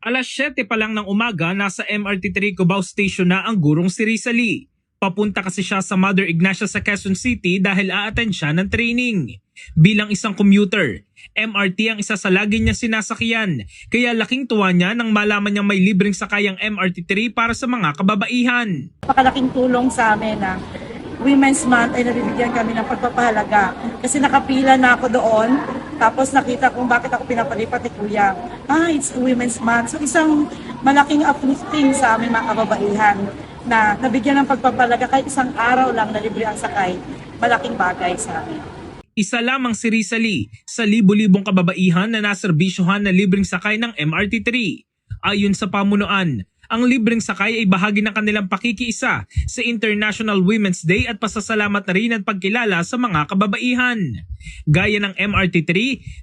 7:00 pa lang ng umaga, nasa MRT3 Cubao Station na ang gurong si Rizali. Papunta kasi siya sa Mother Ignacia sa Quezon City dahil a-attend siya ng training. Bilang isang commuter, MRT ang isa sa lagi niya sinasakyan. Kaya laking tuwa niya nang malaman niyang may libreng sakayang MRT3 para sa mga kababaihan. Napakalaking tulong sa amin na Women's Month ay nabibigyan kami ng pagpapahalaga. Kasi nakapila na ako doon, tapos nakita kung bakit ako pinapalipat ni Kuya. It's Women's Month. So isang malaking uplifting sa aming mga kababaihan na nabigyan ng pagpapahalaga kahit isang araw lang na libre ang sakay. Malaking bagay sa amin. Isa lamang si Rizali sa libu-libong kababaihan na naserbisyohan na libreng sakay ng MRT3. Ayon sa pamunuan, ang libreng sakay ay bahagi ng kanilang pakikiisa sa International Women's Day at pasasalamat na rin at pagkilala sa mga kababaihan. Gaya ng MRT3,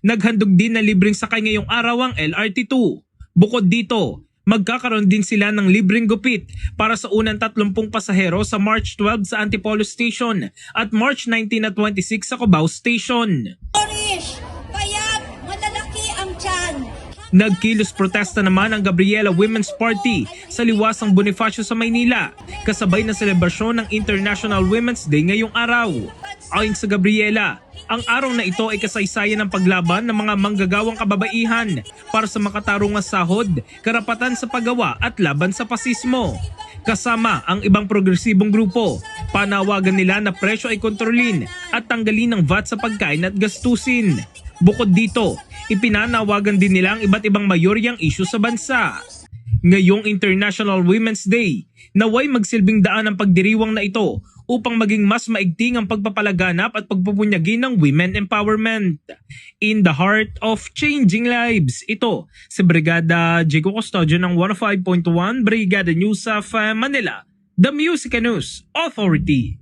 naghandog din na libreng sakay ngayong araw ang LRT2. Bukod dito, magkakaroon din sila ng libreng gupit para sa unang 30 pasahero sa March 12 sa Antipolo Station at March 19 at 26 sa Cubao Station. Payat, malalaki ang tiyan. Nagkilos protesta naman ang Gabriela Women's Party sa Liwasang Bonifacio sa Maynila, kasabay na selebrasyon ng International Women's Day ngayong araw. Ayon sa Gabriela, ang araw na ito ay kasaysayan ng paglaban ng mga manggagawang kababaihan para sa makatarungang sahod, karapatan sa paggawa at laban sa pasismo. Kasama ang ibang progresibong grupo, panawagan nila na presyo ay kontrolin at tanggalin ng VAT sa pagkain at gastusin. Bukod dito, ipinanawagan din nila ang iba't ibang mayoryang isyu sa bansa. Ngayong International Women's Day, naway magsilbing daan ang pagdiriwang na ito upang maging mas maigting ang pagpapalaganap at pagpupunyagi ng women empowerment. In the heart of changing lives, ito si Brigada Jigo Custodio ng 105.1 Brigada News of Manila, the Music News Authority.